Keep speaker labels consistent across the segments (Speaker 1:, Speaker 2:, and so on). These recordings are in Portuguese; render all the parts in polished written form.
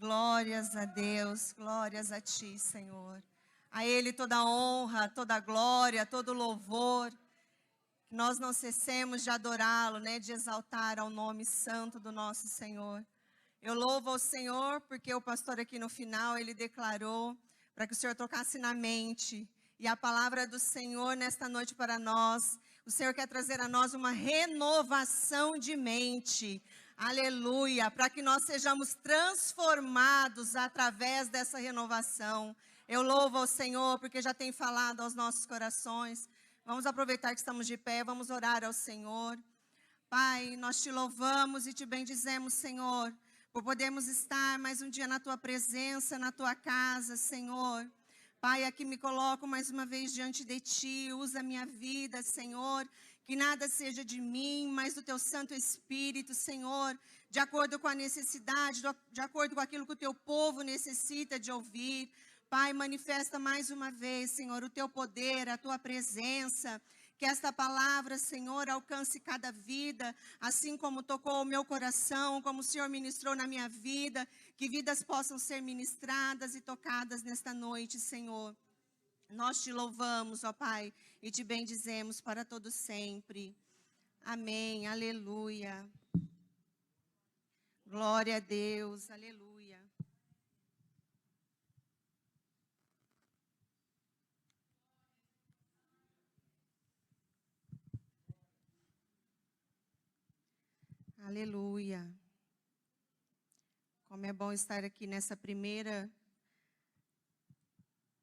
Speaker 1: Glórias a Deus, glórias a Ti, Senhor. A Ele toda a honra, toda a glória, todo o louvor. Que nós não cessemos de adorá-lo, né, de exaltar ao nome santo do nosso Senhor. Eu louvo ao Senhor porque o pastor aqui no final, ele declarou para que o Senhor tocasse na mente. E a palavra do Senhor nesta noite para nós, o Senhor quer trazer a nós uma renovação de mente. Aleluia, para que nós sejamos transformados através dessa renovação. Eu louvo ao Senhor porque já tem falado aos nossos corações. Vamos aproveitar que estamos de pé, vamos orar ao Senhor. Pai, nós te louvamos e te bendizemos, Senhor, por podermos estar mais um dia na Tua presença, na Tua casa, Senhor. Pai, aqui me coloco mais uma vez diante de Ti, usa a minha vida, Senhor, que nada seja de mim, mas do Teu Santo Espírito, Senhor, de acordo com a necessidade, de acordo com aquilo que o Teu povo necessita de ouvir. Pai, manifesta mais uma vez, Senhor, o Teu poder, a Tua presença. Que esta palavra, Senhor, alcance cada vida, assim como tocou o meu coração, como o Senhor ministrou na minha vida, que vidas possam ser ministradas e tocadas nesta noite, Senhor. Nós te louvamos, ó Pai, e te bendizemos para todo sempre. Amém, aleluia. Glória a Deus, aleluia. Aleluia. Como é bom estar aqui nessa primeira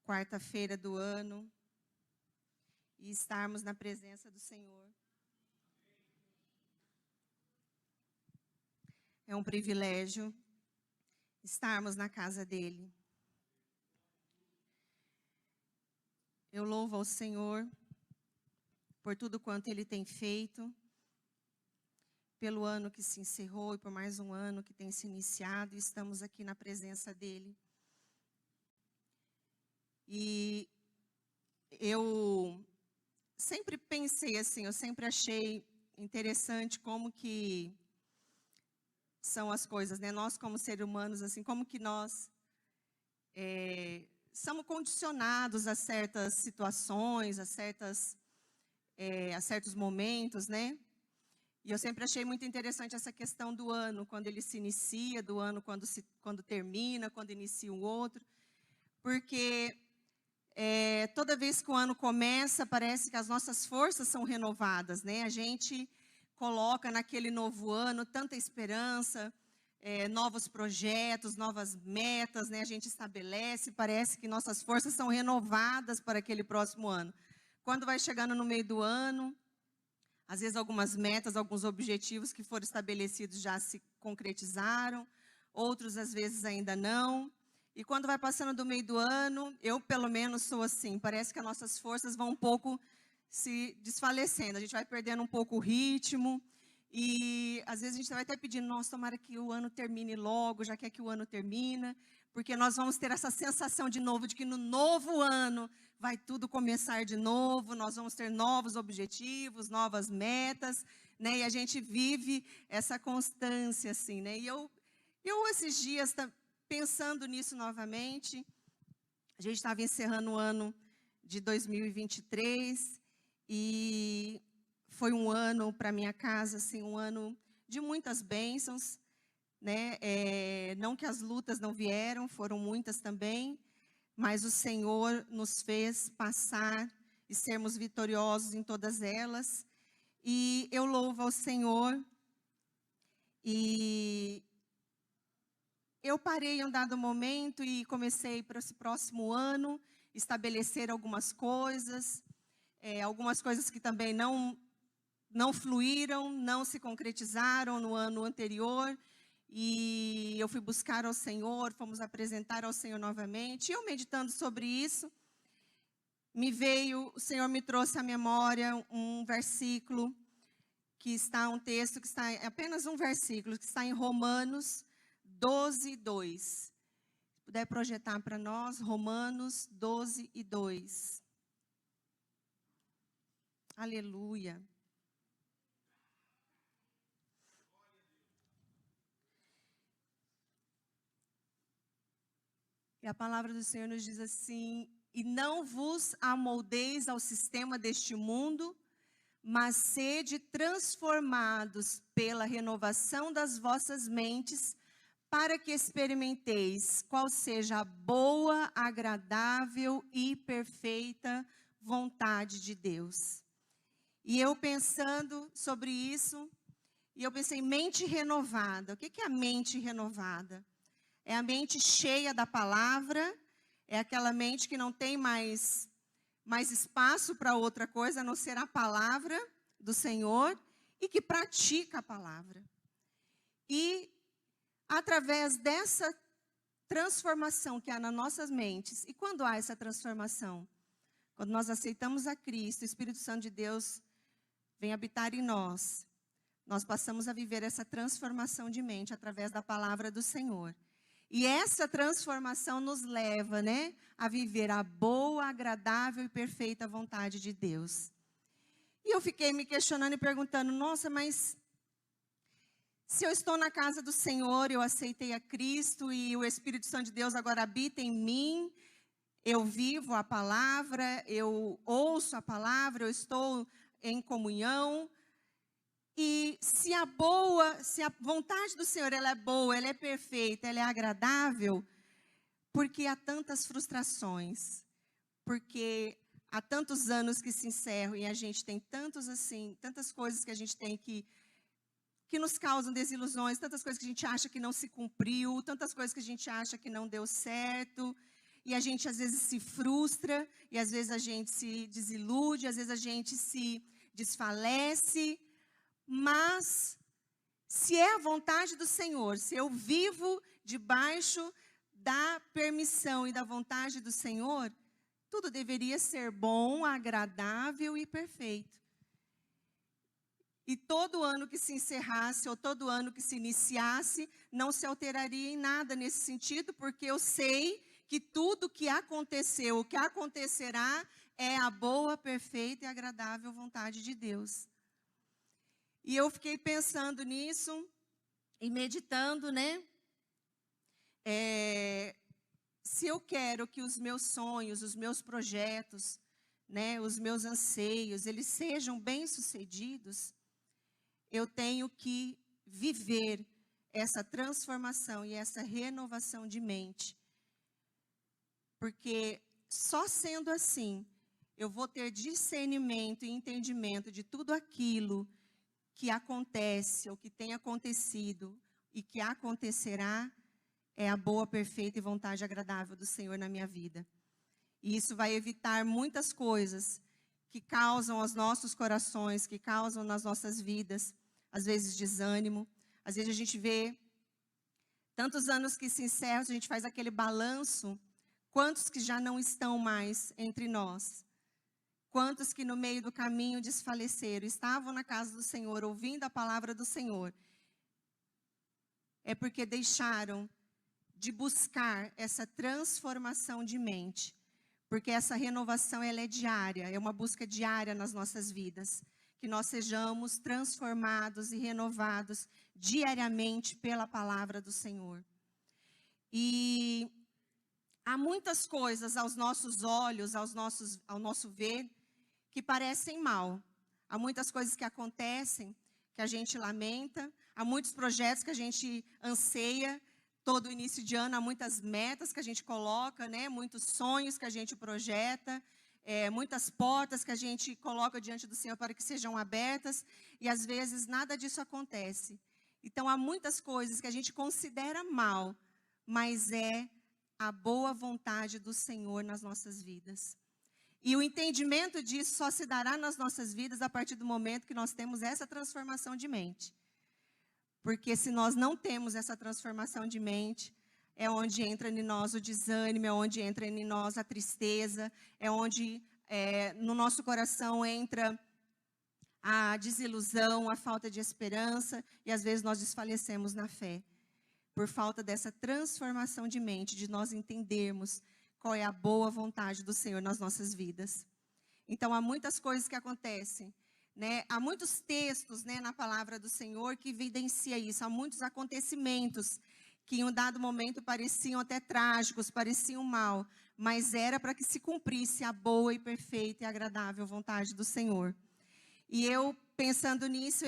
Speaker 1: quarta-feira do ano e estarmos na presença do Senhor. É um privilégio estarmos na casa dEle. Eu louvo ao Senhor por tudo quanto Ele tem feito, pelo ano que se encerrou e por mais um ano que tem se iniciado, e estamos aqui na presença dEle. E eu sempre pensei assim, eu sempre achei interessante como que são as coisas, né? Nós como seres humanos, assim, como que nós somos condicionados a certas situações, a certos momentos, né? E eu sempre achei muito interessante essa questão do ano, quando ele se inicia, do ano quando termina, quando inicia o outro. Porque toda vez que o ano começa, parece que as nossas forças são renovadas, né? A gente coloca naquele novo ano tanta esperança, novos projetos, novas metas, né? A gente estabelece, parece que nossas forças são renovadas para aquele próximo ano. Quando vai chegando no meio do ano, às vezes algumas metas, alguns objetivos que foram estabelecidos já se concretizaram, outros às vezes ainda não. E quando vai passando do meio do ano, eu pelo menos sou assim, parece que as nossas forças vão um pouco se desfalecendo, a gente vai perdendo um pouco o ritmo. E às vezes a gente vai até pedindo, nossa, tomara que o ano termine logo, já quer que o ano termina, porque nós vamos ter essa sensação de novo, de que no novo ano vai tudo começar de novo, nós vamos ter novos objetivos, novas metas, né? E a gente vive essa constância, assim, né? E eu esses dias, pensando nisso novamente, a gente estava encerrando o ano de 2023 e foi um ano para minha casa, assim, um ano de muitas bênçãos, né? Não que as lutas não vieram, foram muitas também, mas o Senhor nos fez passar e sermos vitoriosos em todas elas. E eu louvo ao Senhor. E eu parei em um dado momento e comecei para esse próximo ano estabelecer algumas coisas que também não fluíram, não se concretizaram no ano anterior. E eu fui buscar ao Senhor, fomos apresentar ao Senhor novamente. E eu meditando sobre isso, o Senhor me trouxe à memória um versículo um texto que está, apenas um versículo, que está em Romanos 12, 2. Se puder projetar para nós, Romanos 12 e 2. Aleluia. E a palavra do Senhor nos diz assim: e não vos amoldeis ao sistema deste mundo, mas sede transformados pela renovação das vossas mentes, para que experimenteis qual seja a boa, agradável e perfeita vontade de Deus. E eu pensando sobre isso, e eu pensei, mente renovada. O que é a mente renovada? É a mente cheia da palavra, é aquela mente que não tem mais espaço para outra coisa, a não ser a palavra do Senhor, e que pratica a palavra. E através dessa transformação que há nas nossas mentes, e quando há essa transformação? Quando nós aceitamos a Cristo, o Espírito Santo de Deus vem habitar em nós. Nós passamos a viver essa transformação de mente através da palavra do Senhor. E essa transformação nos leva, a viver a boa, agradável e perfeita vontade de Deus. E eu fiquei me questionando e perguntando, nossa, mas se eu estou na casa do Senhor, eu aceitei a Cristo e o Espírito Santo de Deus agora habita em mim, eu vivo a palavra, eu ouço a palavra, eu estou em comunhão. E se a vontade do Senhor ela é boa, ela é perfeita, ela é agradável, porque há tantas frustrações, porque há tantos anos que se encerram e a gente tem tantas coisas que a gente tem que nos causam desilusões, tantas coisas que a gente acha que não se cumpriu, tantas coisas que a gente acha que não deu certo, e a gente às vezes se frustra, e às vezes a gente se desilude, às vezes a gente se desfalece. Mas, se é a vontade do Senhor, se eu vivo debaixo da permissão e da vontade do Senhor, tudo deveria ser bom, agradável e perfeito. E todo ano que se encerrasse, ou todo ano que se iniciasse, não se alteraria em nada nesse sentido, porque eu sei que tudo que aconteceu, o que acontecerá, é a boa, perfeita e agradável vontade de Deus. E eu fiquei pensando nisso e meditando, se eu quero que os meus sonhos, os meus projetos, os meus anseios, eles sejam bem-sucedidos, eu tenho que viver essa transformação e essa renovação de mente. Porque só sendo assim, eu vou ter discernimento e entendimento de tudo aquilo que acontece, ou que tem acontecido, e que acontecerá, é a boa, perfeita e vontade agradável do Senhor na minha vida. E isso vai evitar muitas coisas que causam aos nossos corações, que causam nas nossas vidas, às vezes desânimo. Às vezes a gente vê tantos anos que se encerram, a gente faz aquele balanço, quantos que já não estão mais entre nós. Quantos que no meio do caminho desfaleceram, estavam na casa do Senhor, ouvindo a palavra do Senhor. É porque deixaram de buscar essa transformação de mente. Porque essa renovação ela é diária, é uma busca diária nas nossas vidas. Que nós sejamos transformados e renovados diariamente pela palavra do Senhor. E há muitas coisas aos nossos olhos, ao nosso ver, que parecem mal. Há muitas coisas que acontecem, que a gente lamenta. Há muitos projetos que a gente anseia todo início de ano. Há muitas metas que a gente coloca, muitos sonhos que a gente projeta. Muitas portas que a gente coloca diante do Senhor para que sejam abertas. E às vezes nada disso acontece. Então há muitas coisas que a gente considera mal, mas é a boa vontade do Senhor nas nossas vidas. E o entendimento disso só se dará nas nossas vidas a partir do momento que nós temos essa transformação de mente. Porque se nós não temos essa transformação de mente, é onde entra em nós o desânimo, é onde entra em nós a tristeza, é onde no nosso coração entra a desilusão, a falta de esperança, e às vezes nós desfalecemos na fé. Por falta dessa transformação de mente, de nós entendermos qual é a boa vontade do Senhor nas nossas vidas. Então, há muitas coisas que acontecem, Há muitos textos, na palavra do Senhor que evidencia isso. Há muitos acontecimentos que em um dado momento pareciam até trágicos, pareciam mal, mas era para que se cumprisse a boa e perfeita e agradável vontade do Senhor. E eu, pensando nisso,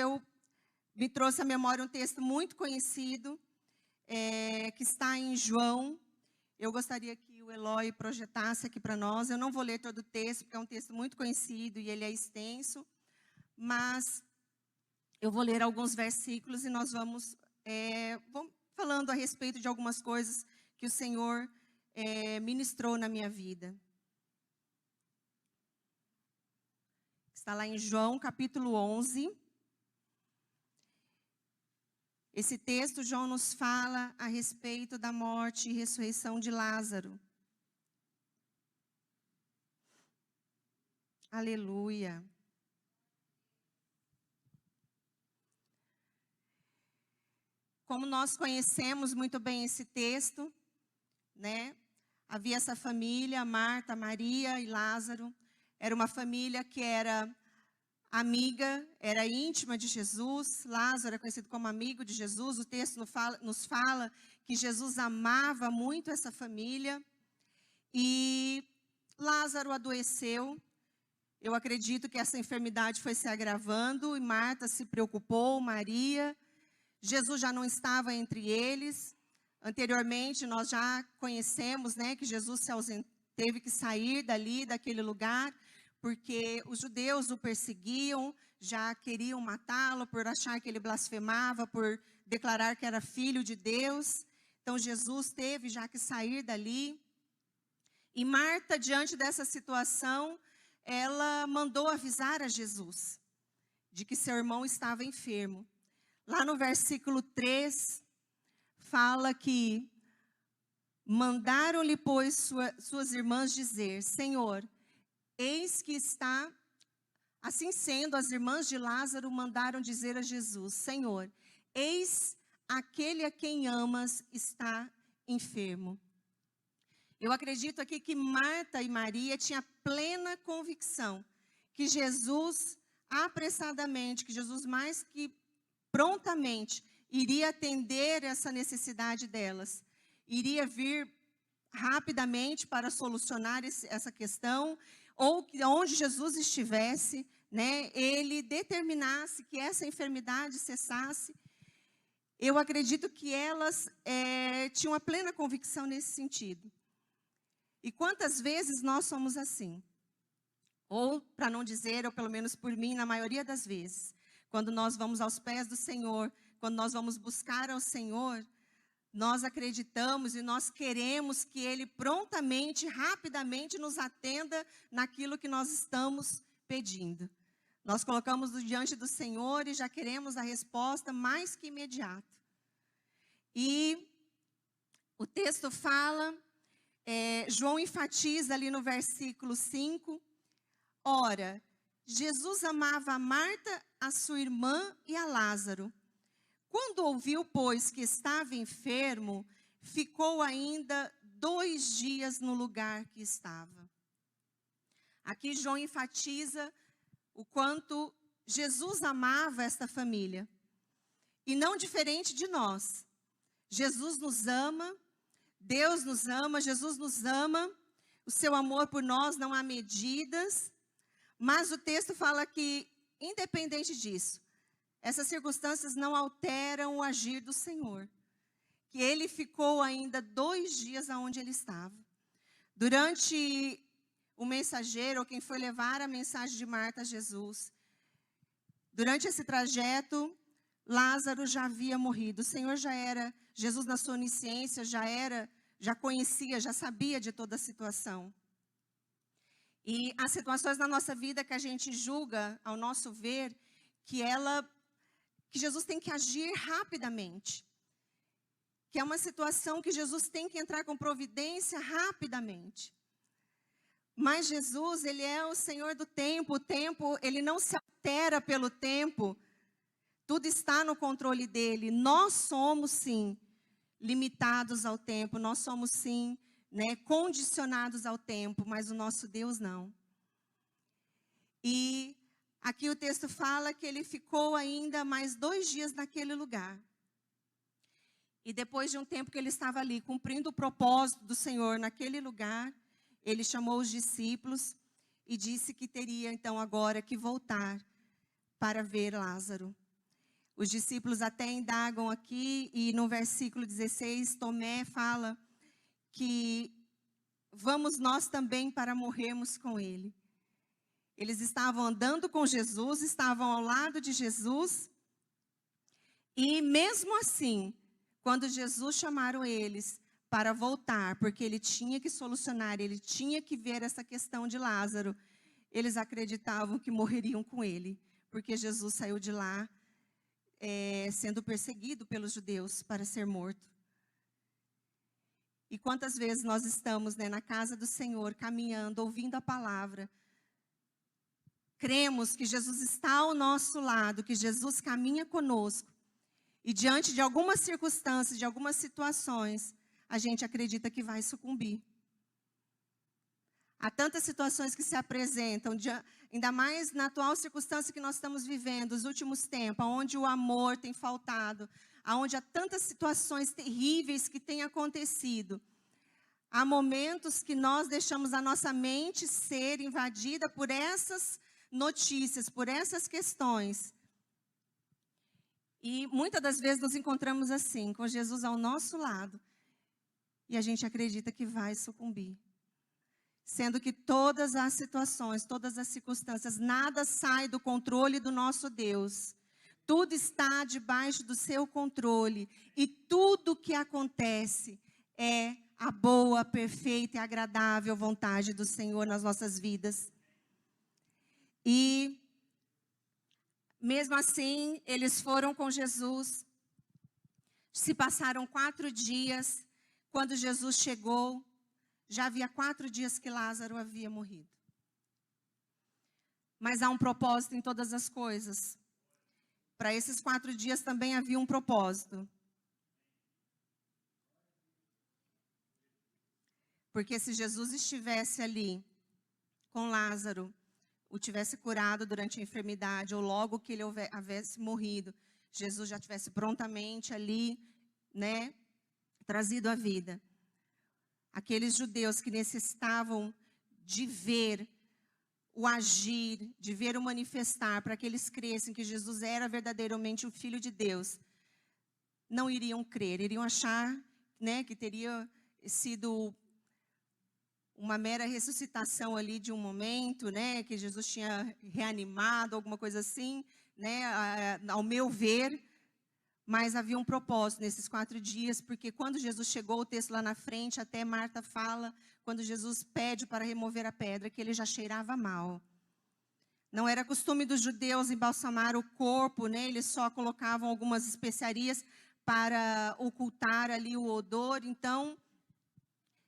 Speaker 1: me trouxe à memória um texto muito conhecido, que está em João. Eu gostaria que o Eloy projetasse aqui para nós. Eu não vou ler todo o texto, porque é um texto muito conhecido e ele é extenso, mas eu vou ler alguns versículos e nós vamos falando a respeito de algumas coisas que o Senhor ministrou na minha vida. Está lá em João, capítulo 11. Esse texto, João nos fala a respeito da morte e ressurreição de Lázaro. Aleluia. Como nós conhecemos muito bem esse texto, né? Havia essa família, Marta, Maria e Lázaro. Era uma família que era amiga, era íntima de Jesus. Lázaro é conhecido como amigo de Jesus. O texto nos fala que Jesus amava muito essa família. E Lázaro adoeceu. Eu acredito que essa enfermidade foi se agravando e Marta se preocupou, Maria. Jesus já não estava entre eles. Anteriormente, nós já conhecemos, né, que Jesus teve que sair daquele lugar, porque os judeus o perseguiam, já queriam matá-lo por achar que ele blasfemava, por declarar que era filho de Deus. Então, Jesus teve já que sair dali. E Marta, diante dessa situação, ela mandou avisar a Jesus de que seu irmão estava enfermo. Lá no versículo 3, fala que mandaram-lhe, pois, suas irmãs dizer: Senhor, eis que está. Assim sendo, as irmãs de Lázaro mandaram dizer a Jesus: Senhor, eis aquele a quem amas está enfermo. Eu acredito aqui que Marta e Maria tinham plena convicção que Jesus, apressadamente, que Jesus mais que prontamente iria atender essa necessidade delas, iria vir rapidamente para solucionar essa questão, ou que onde Jesus estivesse, né, ele determinasse que essa enfermidade cessasse. Eu acredito que elas tinham a plena convicção nesse sentido. E quantas vezes nós somos assim? Ou, para não dizer, ou pelo menos por mim, na maioria das vezes, quando nós vamos aos pés do Senhor, quando nós vamos buscar ao Senhor, nós acreditamos e nós queremos que Ele prontamente, rapidamente nos atenda naquilo que nós estamos pedindo. Nós colocamos diante do Senhor e já queremos a resposta mais que imediata. E o texto fala, João enfatiza ali no versículo 5, ora, Jesus amava a Marta, a sua irmã e a Lázaro. Quando ouviu, pois, que estava enfermo, ficou ainda 2 dias no lugar que estava. Aqui João enfatiza o quanto Jesus amava esta família. E não diferente de nós. Jesus nos ama, Deus nos ama, Jesus nos ama. O seu amor por nós não há medidas. Mas o texto fala que, independente disso, essas circunstâncias não alteram o agir do Senhor. Que ele ficou ainda 2 dias onde ele estava. Durante o mensageiro, ou quem foi levar a mensagem de Marta a Jesus, durante esse trajeto, Lázaro já havia morrido. O Senhor Jesus na sua onisciência já conhecia, já sabia de toda a situação. E há situações na nossa vida que a gente julga, ao nosso ver, que Jesus tem que agir rapidamente. Que é uma situação que Jesus tem que entrar com providência rapidamente. Mas Jesus, Ele é o Senhor do tempo. O tempo, Ele não se altera pelo tempo. Tudo está no controle dEle. Nós somos, sim, limitados ao tempo. Nós somos, sim, condicionados ao tempo. Mas o nosso Deus não. E aqui o texto fala que ele ficou ainda mais 2 dias naquele lugar. E depois de um tempo que ele estava ali, cumprindo o propósito do Senhor naquele lugar, ele chamou os discípulos e disse que teria então agora que voltar para ver Lázaro. Os discípulos até indagam aqui, e no versículo 16, Tomé fala que vamos nós também para morrermos com ele. Eles estavam andando com Jesus, estavam ao lado de Jesus, e mesmo assim, quando Jesus chamaram eles para voltar, porque ele tinha que solucionar, ele tinha que ver essa questão de Lázaro, eles acreditavam que morreriam com ele, porque Jesus saiu de lá sendo perseguido pelos judeus para ser morto. E quantas vezes nós estamos na casa do Senhor, caminhando, ouvindo a palavra, cremos que Jesus está ao nosso lado, que Jesus caminha conosco, e diante de algumas circunstâncias, de algumas situações, a gente acredita que vai sucumbir. Há tantas situações que se apresentam, ainda mais na atual circunstância que nós estamos vivendo, os últimos tempos, onde o amor tem faltado, onde há tantas situações terríveis que têm acontecido. Há momentos que nós deixamos a nossa mente ser invadida por essas notícias, por essas questões. E muitas das vezes nos encontramos assim, com Jesus ao nosso lado, e a gente acredita que vai sucumbir. Sendo que todas as situações, todas as circunstâncias, nada sai do controle do nosso Deus. Tudo está debaixo do seu controle. E tudo que acontece é a boa, perfeita e agradável vontade do Senhor nas nossas vidas. E, mesmo assim, eles foram com Jesus. Se passaram 4 dias, quando Jesus chegou, já havia 4 dias que Lázaro havia morrido. Mas há um propósito em todas as coisas. Para esses 4 dias também havia um propósito. Porque se Jesus estivesse ali com Lázaro, o tivesse curado durante a enfermidade, ou logo que ele houvesse morrido, Jesus já tivesse prontamente ali, trazido a vida. Aqueles judeus que necessitavam de ver o agir, de ver o manifestar, para que eles crescem que Jesus era verdadeiramente o Filho de Deus, não iriam crer, iriam achar que teria sido uma mera ressuscitação ali de um momento, que Jesus tinha reanimado, alguma coisa assim, ao meu ver. Mas havia um propósito nesses 4 dias, porque quando Jesus chegou, o texto lá na frente, até Marta fala, quando Jesus pede para remover a pedra, que ele já cheirava mal. Não era costume dos judeus embalsamar o corpo, eles só colocavam algumas especiarias para ocultar ali o odor. Então,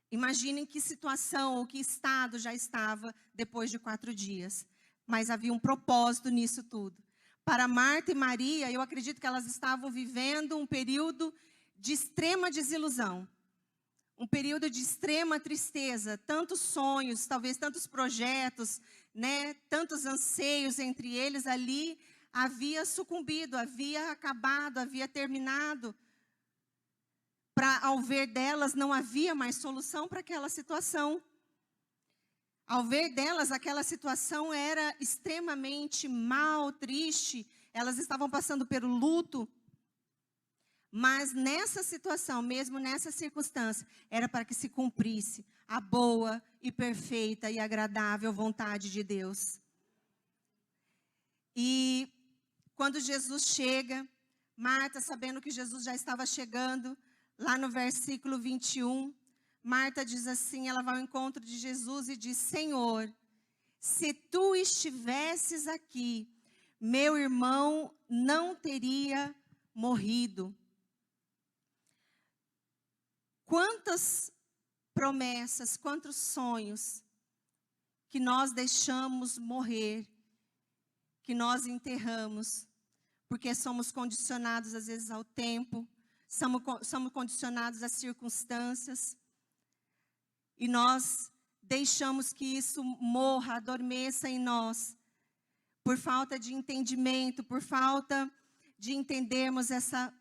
Speaker 1: imaginem que situação ou que estado já estava depois de 4 dias. Mas havia um propósito nisso tudo. Para Marta e Maria, eu acredito que elas estavam vivendo um período de extrema desilusão. Um período de extrema tristeza. Tantos sonhos, talvez tantos projetos, tantos anseios entre eles ali, havia sucumbido, havia acabado, havia terminado. Ao ver delas, não havia mais solução para aquela situação. Ao ver delas, aquela situação era extremamente mal, triste. Elas estavam passando pelo luto. Mas nessa situação, mesmo nessa circunstância, era para que se cumprisse a boa e perfeita e agradável vontade de Deus. E quando Jesus chega, Marta, sabendo que Jesus já estava chegando, lá no versículo 21, Marta diz assim, ela vai ao encontro de Jesus e diz: Senhor, se tu estivesses aqui, meu irmão não teria morrido. Quantas promessas, quantos sonhos que nós deixamos morrer, que nós enterramos, porque somos condicionados às vezes ao tempo, somos condicionados às circunstâncias. E nós deixamos que isso morra, adormeça em nós, por falta de entendimento, por falta de entendermos essa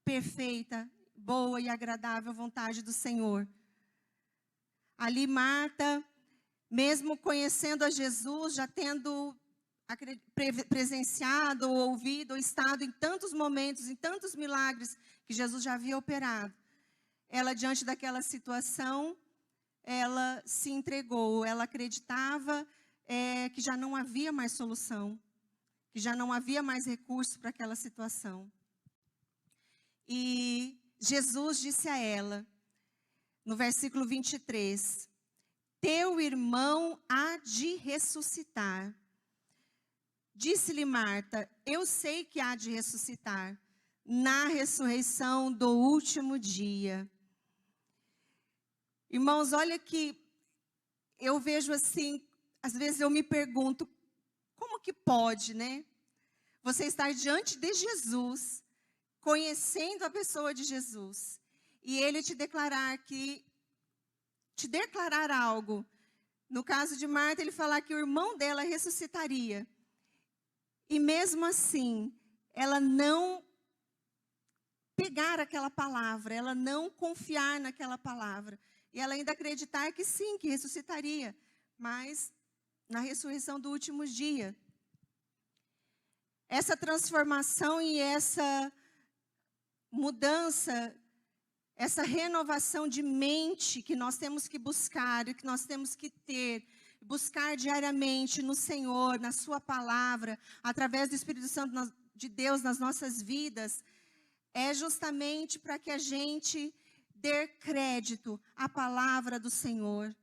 Speaker 1: perfeita, boa e agradável vontade do Senhor. Ali Marta, mesmo conhecendo a Jesus, já tendo presenciado, ouvido, estado em tantos momentos, em tantos milagres que Jesus já havia operado, ela, diante daquela situação, ela se entregou, ela acreditava que já não havia mais solução, que já não havia mais recurso para aquela situação. E Jesus disse a ela, no versículo 23, teu irmão há de ressuscitar. Disse-lhe Marta, eu sei que há de ressuscitar na ressurreição do último dia. Irmãos, olha que eu vejo assim, às vezes eu me pergunto, como que pode, né? Você estar diante de Jesus, conhecendo a pessoa de Jesus, e ele te declarar algo. No caso de Marta, ele falar que o irmão dela ressuscitaria. E mesmo assim, ela não pegar aquela palavra, ela não confiar naquela palavra. E ela ainda acreditar que sim, que ressuscitaria. Mas na ressurreição do último dia. Essa transformação e essa mudança, essa renovação de mente que nós temos que buscar e que nós temos que ter, buscar diariamente no Senhor, na sua palavra, através do Espírito Santo de Deus nas nossas vidas, é justamente para que a gente dê crédito à palavra do Senhor.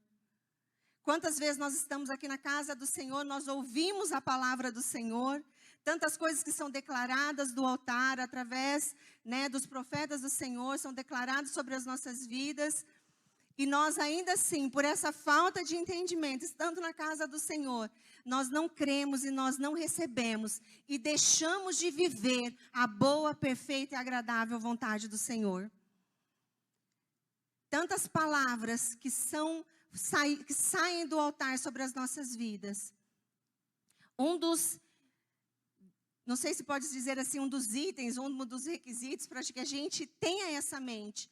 Speaker 1: Quantas vezes nós estamos aqui na casa do Senhor, nós ouvimos a palavra do Senhor, tantas coisas que são declaradas do altar, através, dos profetas do Senhor, são declaradas sobre as nossas vidas, e nós ainda assim, por essa falta de entendimento, estando na casa do Senhor, nós não cremos e nós não recebemos, e deixamos de viver a boa, perfeita e agradável vontade do Senhor. Tantas palavras que saem do altar sobre as nossas vidas. Não sei se pode dizer assim, um dos itens, um dos requisitos para que a gente tenha essa mente,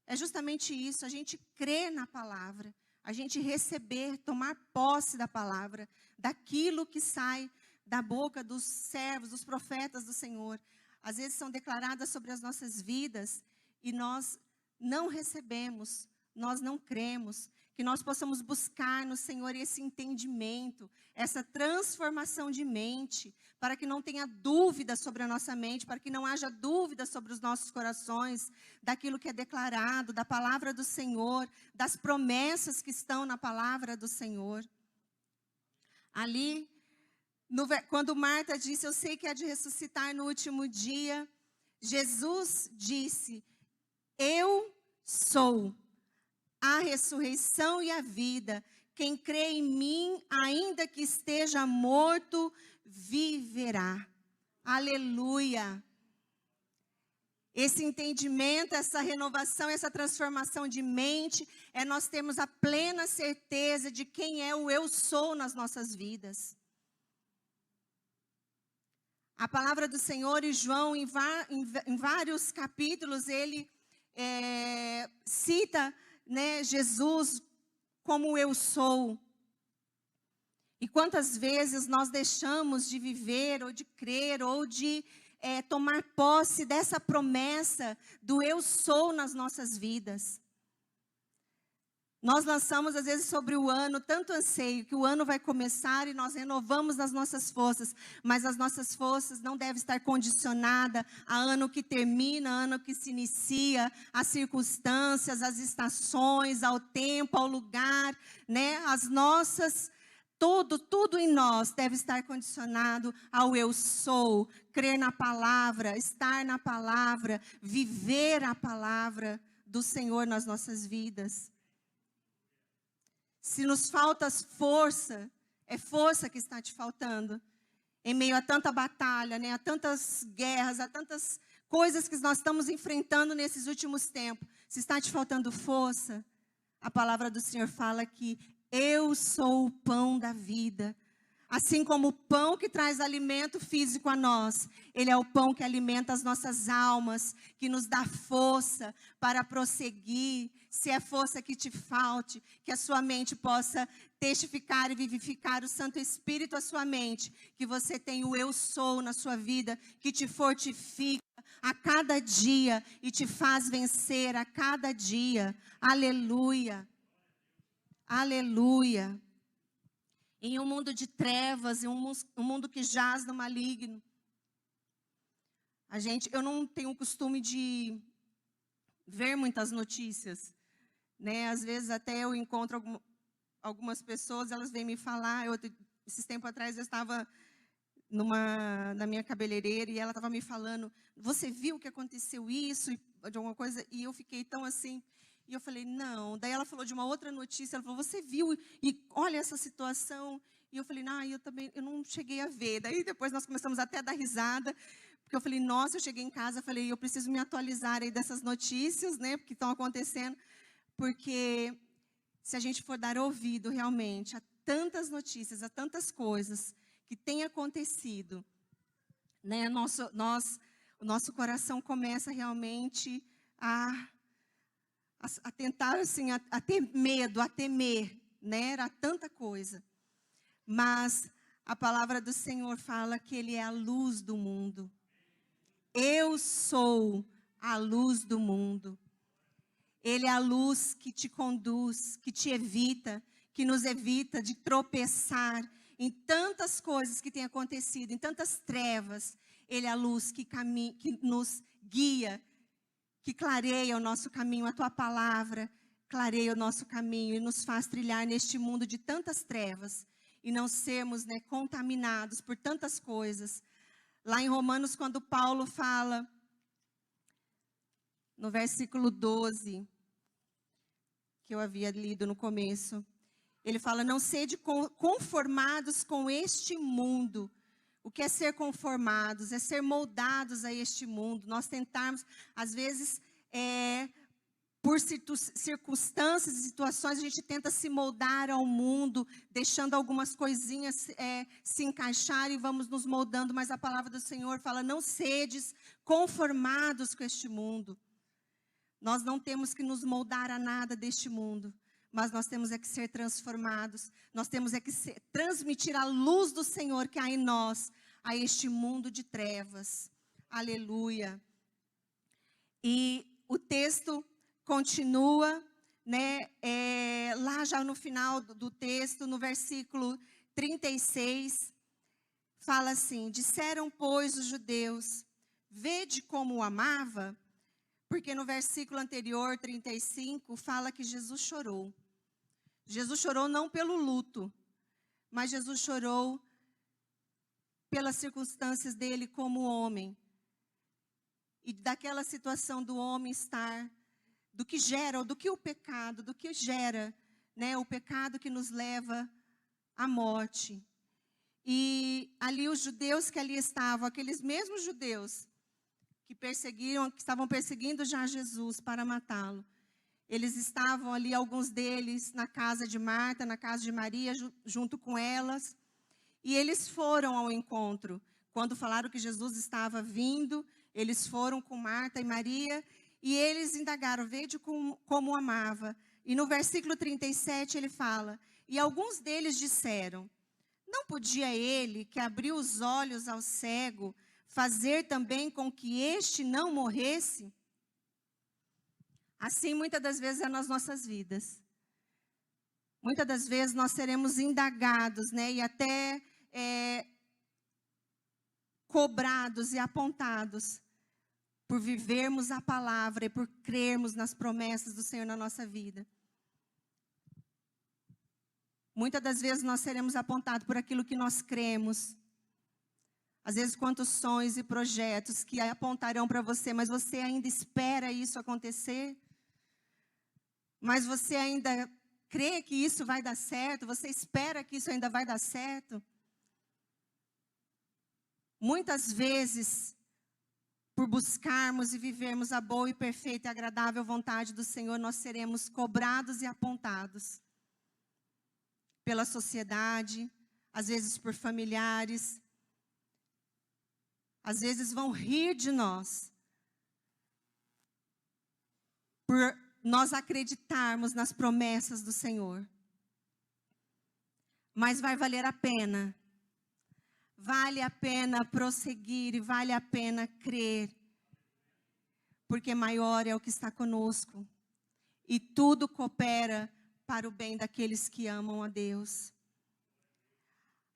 Speaker 1: é justamente isso, a gente crer na palavra, a gente receber, tomar posse da palavra, daquilo que sai da boca dos servos, dos profetas do Senhor. Às vezes são declaradas sobre as nossas vidas e nós não recebemos, nós não cremos. Que nós possamos buscar no Senhor esse entendimento, essa transformação de mente, para que não tenha dúvida sobre a nossa mente, para que não haja dúvida sobre os nossos corações, daquilo que é declarado, da palavra do Senhor, das promessas que estão na palavra do Senhor. Ali, quando Marta disse, eu sei que há de ressuscitar no último dia, Jesus disse, eu sou a ressurreição e a vida. Quem crê em mim, ainda que esteja morto, viverá. Aleluia. Esse entendimento, essa renovação, essa transformação de mente, é nós termos a plena certeza de quem é o eu sou nas nossas vidas. A palavra do Senhor e João, em vários capítulos, ele cita Jesus como eu sou. E quantas vezes nós deixamos de viver, ou de crer, ou de tomar posse dessa promessa do eu sou nas nossas vidas. Nós lançamos às vezes sobre o ano tanto anseio, que o ano vai começar e nós renovamos as nossas forças, mas as nossas forças não devem estar condicionadas a ano que termina, a ano que se inicia, às circunstâncias, às estações, ao tempo, ao lugar, as nossas, tudo em nós deve estar condicionado ao eu sou, crer na palavra, estar na palavra, viver a palavra do Senhor nas nossas vidas. Se nos falta força, é força que está te faltando. Em meio a tanta batalha, a tantas guerras, a tantas coisas que nós estamos enfrentando nesses últimos tempos. Se está te faltando força, a palavra do Senhor fala que eu sou o pão da vida. Assim como o pão que traz alimento físico a nós, Ele é o pão que alimenta as nossas almas, que nos dá força para prosseguir. Se é força que te falte, que a sua mente possa testificar e vivificar o Santo Espírito à sua mente, que você tem o eu sou na sua vida, que te fortifica a cada dia e te faz vencer a cada dia. Aleluia. Aleluia. Em um mundo de trevas, em um mundo que jaz no maligno. Eu não tenho o costume de ver muitas notícias, né? Às vezes até eu encontro algumas pessoas, elas vêm me falar. Esses tempos atrás eu estava na minha cabeleireira e ela estava me falando, você viu que aconteceu isso, de alguma coisa? E eu fiquei tão assim, e eu falei, não. Daí ela falou de uma outra notícia, ela falou, você viu, e olha essa situação. E eu falei, eu não cheguei a ver. Daí depois nós começamos até a dar risada, porque eu falei, nossa, eu cheguei em casa, falei, eu preciso me atualizar aí dessas notícias, né, que estão acontecendo, porque se a gente for dar ouvido realmente a tantas notícias, a tantas coisas que têm acontecido, né, o nosso coração começa realmente a tentar, assim, a ter medo, a temer, né, era tanta coisa. Mas a palavra do Senhor fala que Ele é a luz do mundo. Eu sou a luz do mundo. Ele é a luz que te conduz, que te evita, que nos evita de tropeçar em tantas coisas que têm acontecido, em tantas trevas. Ele é a luz que nos guia, que clareia o nosso caminho. A tua palavra clareia o nosso caminho e nos faz trilhar neste mundo de tantas trevas e não sermos, né, contaminados por tantas coisas. Lá em Romanos, quando Paulo fala, no versículo 12, que eu havia lido no começo, ele fala, não sede conformados com este mundo. O que é ser conformados? É ser moldados a este mundo. Nós tentarmos, às vezes, por circunstâncias e situações, a gente tenta se moldar ao mundo, deixando algumas coisinhas se encaixar e vamos nos moldando. Mas a palavra do Senhor fala, não sedes conformados com este mundo. Nós não temos que nos moldar a nada deste mundo, mas nós temos que ser transformados. Nós temos que transmitir a luz do Senhor que há em nós, a este mundo de trevas. Aleluia. E o texto continua, né, lá já no final do texto, no versículo 36, fala assim, disseram, pois, os judeus, vede como o amava. Porque no versículo anterior, 35, fala que Jesus chorou. Jesus chorou não pelo luto, mas Jesus chorou pelas circunstâncias dele como homem. E daquela situação do homem estar, do que o pecado, do que gera, né, o pecado que nos leva à morte. E ali os judeus que ali estavam, aqueles mesmos judeus, que estavam perseguindo já Jesus para matá-lo. Eles estavam ali, alguns deles, na casa de Marta, na casa de Maria, junto com elas. E eles foram ao encontro. Quando falaram que Jesus estava vindo, eles foram com Marta e Maria, e eles indagaram, vede como o amava. E no versículo 37 ele fala, e alguns deles disseram, não podia ele, que abriu os olhos ao cego, fazer também com que este não morresse? Assim, muitas das vezes é nas nossas vidas. Muitas das vezes nós seremos indagados, né, e até cobrados e apontados por vivermos a palavra e por crermos nas promessas do Senhor na nossa vida. Muitas das vezes nós seremos apontados por aquilo que nós cremos. Às vezes, quantos sonhos e projetos que apontarão para você, mas você ainda espera isso acontecer? Mas você ainda crê que isso vai dar certo? Você espera que isso ainda vai dar certo? Muitas vezes, por buscarmos e vivermos a boa e perfeita e agradável vontade do Senhor, nós seremos cobrados e apontados pela sociedade, às vezes por familiares, às vezes vão rir de nós, por nós acreditarmos nas promessas do Senhor. Mas vai valer a pena. Vale a pena prosseguir e vale a pena crer. Porque maior é o que está conosco. E tudo coopera para o bem daqueles que amam a Deus.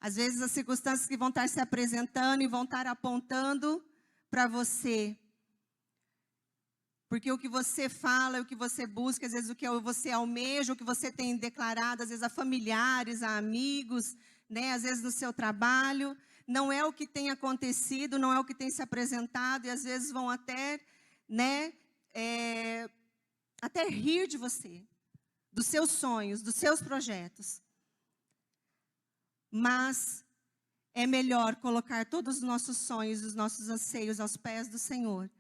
Speaker 1: Às vezes as circunstâncias que vão estar se apresentando e vão estar apontando para você. Porque o que você fala, o que você busca, às vezes o que você almeja, o que você tem declarado, às vezes a familiares, a amigos, né, às vezes no seu trabalho, não é o que tem acontecido, não é o que tem se apresentado, e às vezes vão até, né, até rir de você, dos seus sonhos, dos seus projetos. Mas é melhor colocar todos os nossos sonhos, os nossos anseios aos pés do Senhor,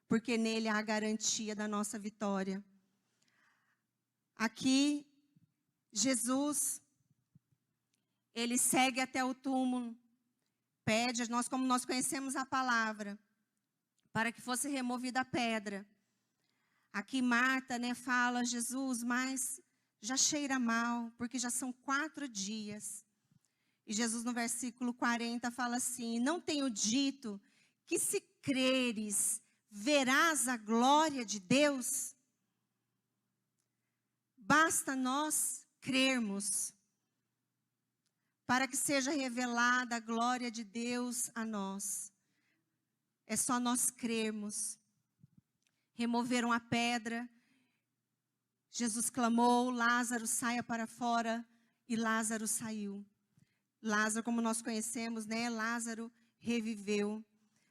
Speaker 1: porque nele há a garantia da nossa vitória. Aqui, Jesus, ele segue até o túmulo, pede, como nós conhecemos a palavra, para que fosse removida a pedra. Aqui Marta, né, fala, Jesus, mas já cheira mal, porque já são 4 dias. E Jesus no versículo 40 fala assim, não tenho dito que se creres, verás a glória de Deus? Basta nós crermos, para que seja revelada a glória de Deus a nós. É só nós crermos. Removeram a pedra, Jesus clamou, Lázaro saia para fora, e Lázaro saiu. Lázaro, como nós conhecemos, né? Lázaro reviveu.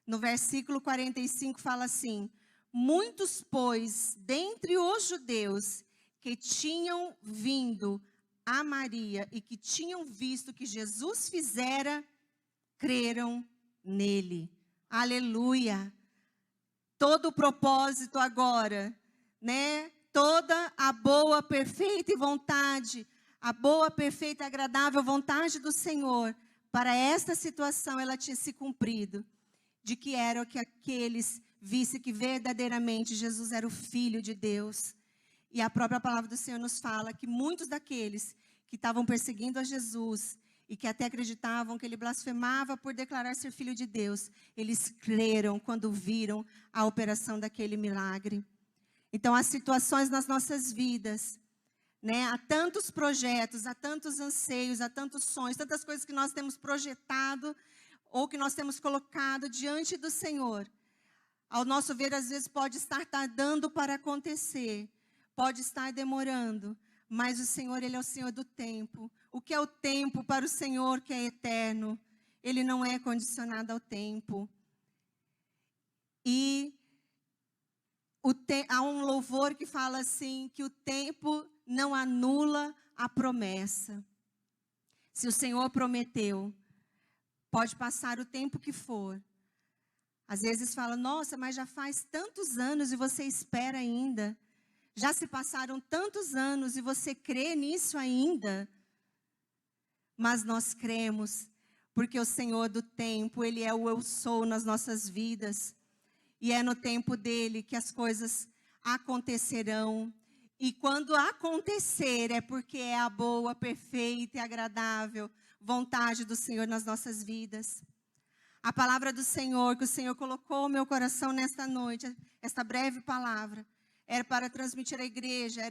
Speaker 1: No versículo 45 fala assim, muitos, pois, dentre os judeus que tinham vindo a Maria e que tinham visto que Jesus fizera, creram nele. Aleluia! Todo o propósito agora, né? Toda a boa, perfeita e vontade, a boa, perfeita e agradável vontade do Senhor, para esta situação ela tinha se cumprido. De que era que aqueles vissem que verdadeiramente Jesus era o Filho de Deus. E a própria palavra do Senhor nos fala que muitos daqueles que estavam perseguindo a Jesus e que até acreditavam que ele blasfemava por declarar ser Filho de Deus, eles creram quando viram a operação daquele milagre. Então, as situações nas nossas vidas, né? Há tantos projetos, há tantos anseios, há tantos sonhos, tantas coisas que nós temos projetado ou que nós temos colocado diante do Senhor. Ao nosso ver, às vezes pode estar tardando para acontecer, pode estar demorando, mas o Senhor, ele é o Senhor do tempo. O que é o tempo para o Senhor que é eterno? Ele não é condicionado ao tempo. E há um louvor que fala assim, que o tempo não anula a promessa. Se o Senhor prometeu, pode passar o tempo que for. Às vezes fala, nossa, mas já faz tantos anos e você espera ainda. Já se passaram tantos anos e você crê nisso ainda. Mas nós cremos, porque o Senhor do tempo, ele é o eu sou nas nossas vidas. E é no tempo dele que as coisas acontecerão. E quando acontecer, é porque é a boa, perfeita e agradável vontade do Senhor nas nossas vidas. A palavra do Senhor, que o Senhor colocou no meu coração nesta noite, esta breve palavra, era para transmitir à igreja,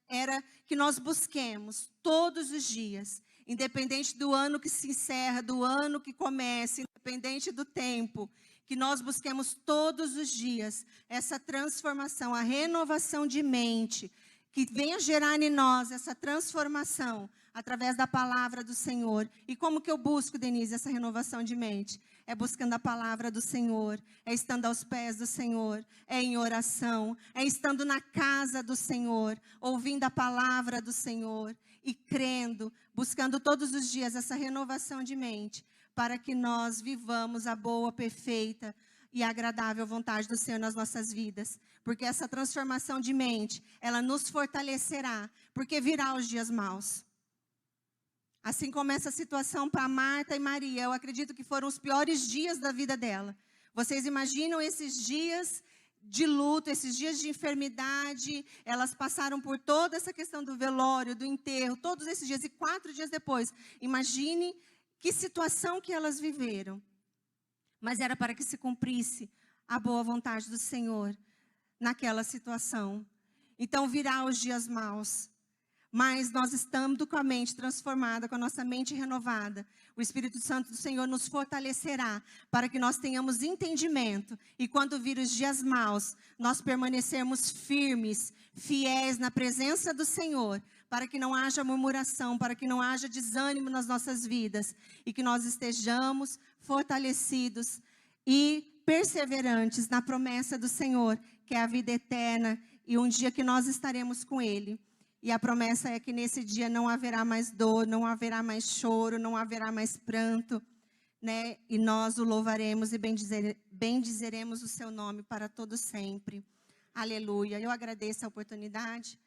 Speaker 1: era que nós busquemos todos os dias, independente do ano que se encerra, do ano que começa, independente do tempo, que nós busquemos todos os dias essa transformação, a renovação de mente, que venha gerar em nós essa transformação através da palavra do Senhor. E como que eu busco, Denise, essa renovação de mente? É buscando a palavra do Senhor, é estando aos pés do Senhor, é em oração, é estando na casa do Senhor, ouvindo a palavra do Senhor e crendo, buscando todos os dias essa renovação de mente, para que nós vivamos a boa, perfeita e agradável vontade do Senhor nas nossas vidas. Porque essa transformação de mente, ela nos fortalecerá, porque virá os dias maus. Assim como essa situação para Marta e Maria, eu acredito que foram os piores dias da vida dela. Vocês imaginam esses dias de luto, esses dias de enfermidade, elas passaram por toda essa questão do velório, do enterro, todos esses dias, e 4 dias depois, imagine que situação que elas viveram. Mas era para que se cumprisse a boa vontade do Senhor naquela situação. Então virá os dias maus, mas nós estamos com a mente transformada, com a nossa mente renovada. O Espírito Santo do Senhor nos fortalecerá para que nós tenhamos entendimento. E quando vir os dias maus, nós permanecermos firmes, fiéis na presença do Senhor, para que não haja murmuração, para que não haja desânimo nas nossas vidas. E que nós estejamos fortalecidos e perseverantes na promessa do Senhor, que é a vida eterna e um dia que nós estaremos com Ele. E a promessa é que nesse dia não haverá mais dor, não haverá mais choro, não haverá mais pranto, né? E nós o louvaremos e bendizeremos o seu nome para todo sempre. Aleluia. Eu agradeço a oportunidade.